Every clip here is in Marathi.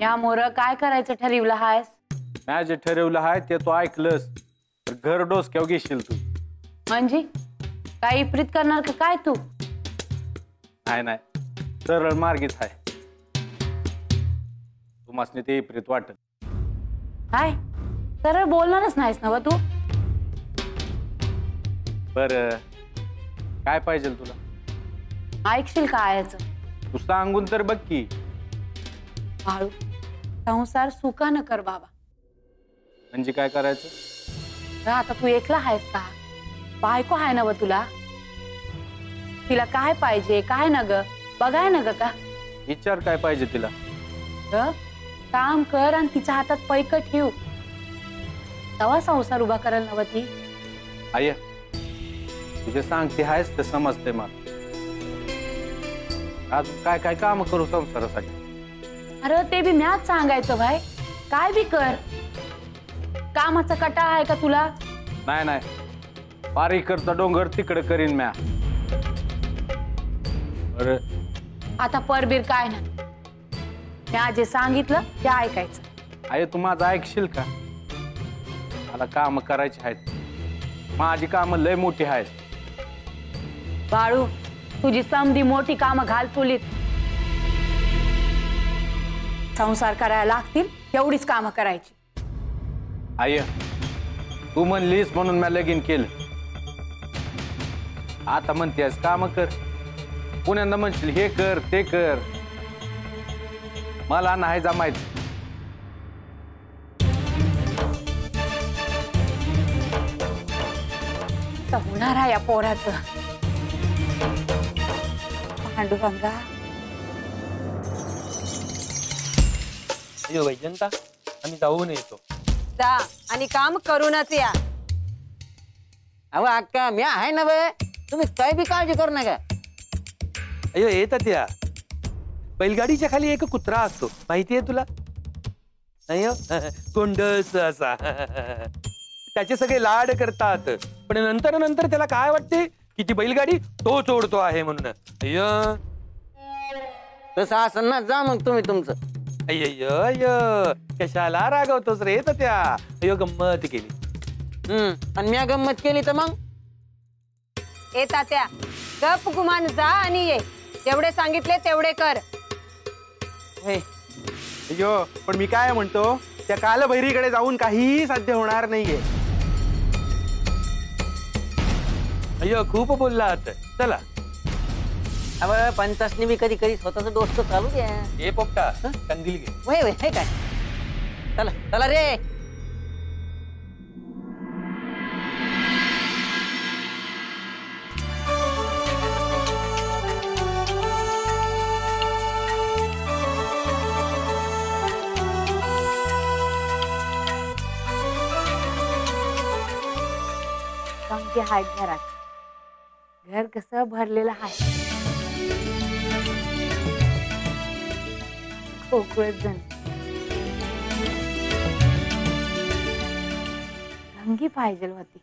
या मोर काय करायचं ठरवलं आहेस? मी जे ठरवलं आहे ते तू ऐकलंस तर घर डोसक्यावर घेशील तू. म्हणजे काही प्रीत करणार का काय तू? नाही सरळ मार्गीच आहे. तुम्हाला ते प्रीत वाटत काय सरळ बोलणारच नाहीस ना तू? बर काय पाहिजे तुला? ऐकशील काय याच? तू सांगून तर बघ की. बाळू, संसार सुखानं कर बाबा. म्हणजे काय करायचं? आता तू एकला आहेस का? बायको आहे ना व तुला? तिला काय पाहिजे काय न ग बघाय ना ग का? विचार काय पाहिजे तिला? काम कर आणि तिच्या हातात पैक ठेव. तवा संसार उभा करायला नव ती. आय तुझे सांगते आहेस ते समजते मला. अजून काय काय काम करू संसारासाठी? अरे ते बी म्याच सांगायचं भाई. काय बी कर. कामाचा कटाळा आहे का तुला? नाही पारी करता डोंगर तिकडे करीन म्या. अरे आता परबीर काय ना म्या जे सांगितलं ते ऐकायचं. आय तू माझं ऐकशील का? मला काम करायची आहेत. माझी कामं लय मोठी आहेत. बाळू, तुझी समधी मोठी कामं घाल चुलीत. संसार करायला लागतील तेवढीच कामं करायची. आय तू म्हणलीस म्हणून मी लगीन केलं. आता म्हणतेस काम कर. पुण्यांदा म्हणशील हे कर ते कर. मला नाही जमायचं. होणार आहे या पोराचं. पांडुरंगा, अयो वैजंता, आम्ही जाऊन येतो. जा आणि काम करूनच या. अहो अक्का मी आहे ना बे. तुम्ही काय बी काळजी करू नका. अयो येतात या. बैलगाडीच्या खाली एक कुत्रा असतो माहितीये तुला? नाही हो? कोंडस असा. त्याचे सगळे लाड करतात पण नंतर त्याला काय वाटते की ती बैलगाडी तो चोडतो आहे म्हणून. अय्यो तसं असं ना जा मग तुम्ही तुमचं. अय्यो कशाला रागवतोस रे त्या? अयो गंमत केली. आणि मी गंमत केली तर मग? ए तात्या, गप गुमान जा आणि ये. जेवढे सांगितले तेवढे कर. अय्यो पण मी काय म्हणतो, त्या कालभैरीकडे जाऊन काहीही साध्य होणार नाहीये. अय्यो खूप बोललात. चला. अव पंचासनी बी कधी कधी स्वतःच डोसं चालू द्या. ए पोपटा कंदील घे. वय हे काय? चला चला रे. समजे आहेत घरात. घर कसं भरलेलं आहे. खोकळत जण रंगी पाहिजे होती.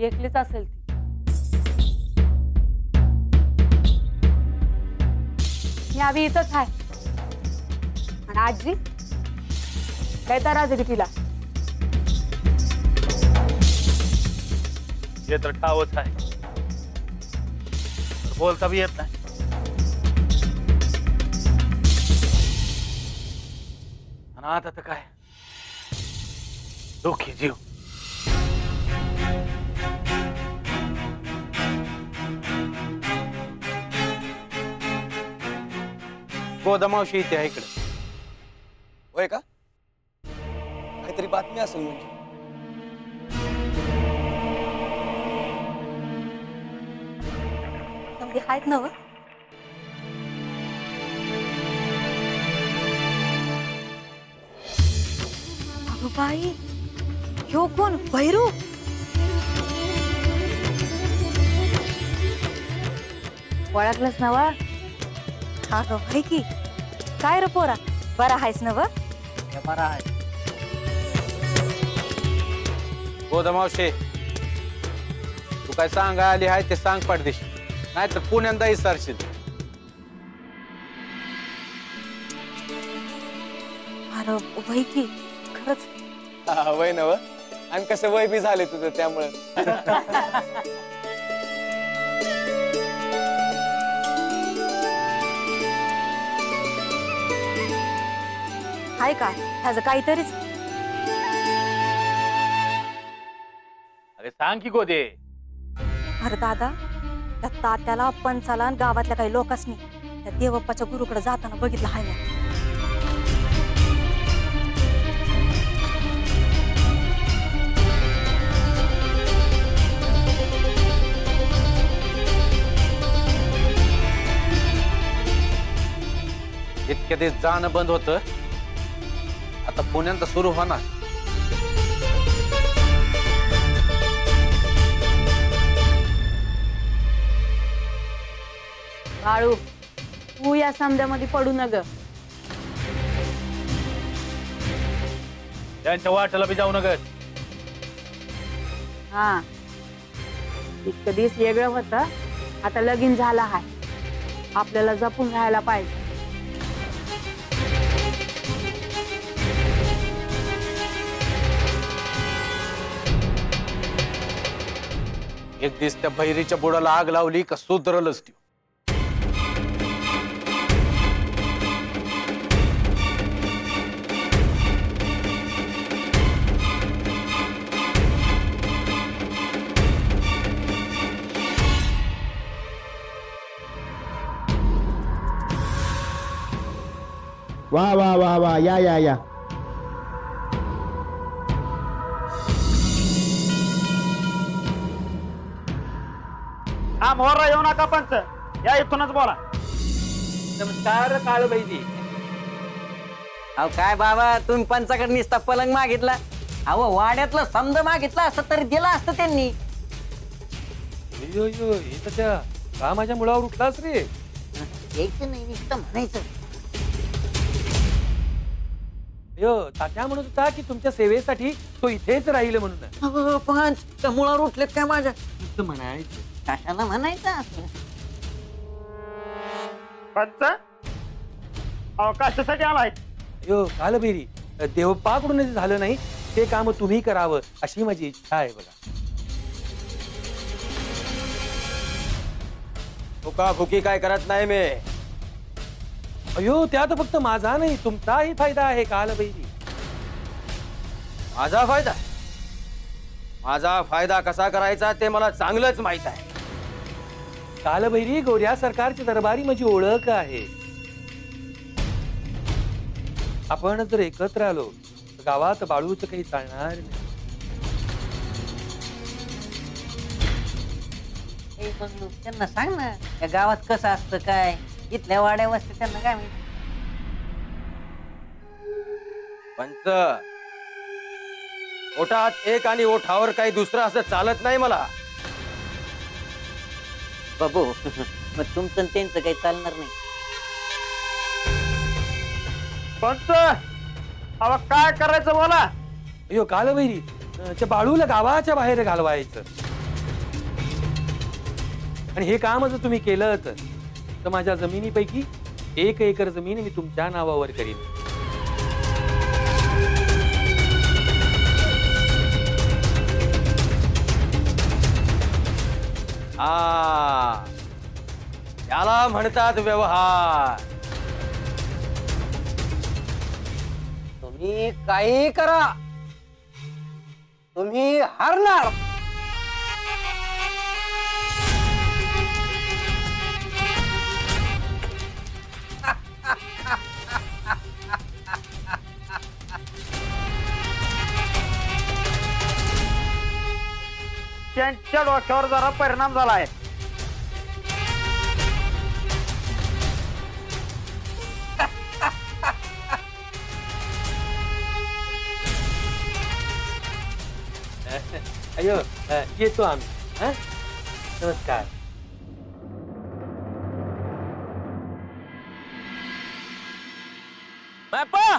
एकलीच असेल ती. मी आधी इथंच आहे. आणि आजी काय त्रास दिली तिला? हे तर ठावच आहे. बोलता बी येत नाही. आणि आता तर काय दुःखी जीव. गोदामावशी इथे आहे इकडे. होय का? काहीतरी बातमी असेल म्हणजे. समधी आहेत ना? अगं बाई, ह्यो कोण? भैरू? ओळखलंच ना वा? हा ग भाई की. काय रे पोरा, बरा आहेस ना? बरा आहे. गोदामावशी तू काय सांगा आली आहे ते सांग पाडदेशी, नाही तर पुण्यांदा विसरशील. अरे वय की खरंच हा, वय नव आणि कसं वय बी झाले तुझं त्यामुळं. हाय का ह्याचं काहीतरीच. अरे सांग की गोदे. अरे दादा त्या तात्याला पंचाला आणि गावातल्या काही लोकांनी त्या देवप्पाच्या गुरुकडे जाताना बघितलं हाय ना. इतक्या ते जाणं बंद होतं, आता पुण्यात सुरू होणार. बाळू तू या समजामध्ये पडू नग. त्यांच्या वाटेला बी जाऊ नका. हा इतकं दिवस वेगळं होतं, आता लगीन झाला हाय, आपल्याला जपून राहायला पाहिजे. एक दिवस त्या बहिरीच्या बुडाला आग लावली का सुधरलच ती. वाह वाह वाह वाह, या या या. हा मोहरा येऊ नका पंच, या इथूनच बोला. नमस्कार काळबाईजी. अहो काय बाबा तुम्ही पंचाकडे निसता पलंग मागितला. अहो वाड्यातलं समज मागितलं असतं तरी दिलं असतं त्यांनी. यो यो हे तर त्या का माझ्या मुळावर उठलास रे. यायचं नाही नुसतं म्हणायचं. यो तात्या म्हणत होता की तुमच्या सेवेसाठी तो इथेच राहील म्हणून. अहो, पंच त्या मुळावर उठलेत काय माझ्या. नुसतं म्हणायचं कशाला म्हणायचं असं. पंच अहो कशासाठी आलाय. यो कालबेरी देवप्पाकडून झालं नाही ते काम तुम्ही करावं अशी माझी इच्छा आहे बघा. फुका फुकी काय करत नाही मी. अयो त्यात फक्त माझा नाही तुमचाही फायदा आहे कालबेरी. माझा फायदा? माझा फायदा कसा करायचा ते मला चांगलंच माहित आहे. कालबैरी गोऱ्या सरकारची दरबारी माझी ओळख आहे. आपण जर एकत्र आलो तर गावात बाळूच काही चालणार नाही. मग त्यांना सांग ना या गावात कसं असतं काय. इथल्या वाड्या वस्ती त्यांना काय माहिती. पंच ओठात एक आणि ओठावर काही दुसरं असं चालत नाही मला. बाबू मग तुमचं आणि त्यांचं काही चालणार नाही. पंच अहो काय करायचं बोला. अयो कालबैरी त्या बाळूला गावाच्या बाहेर घालवायचं. आणि हे काम जर तुम्ही केलं तर माझ्या जमिनीपैकी 1 एकर जमीन मी तुमच्या नावावर करीन. हा याला म्हणतात व्यवहार. तुम्ही काही करा तुम्ही हारणार. त्यांच्या डोक्यावर जरा परिणाम झालाय. अयो येतो आम्ही. नमस्कार. बाप्पा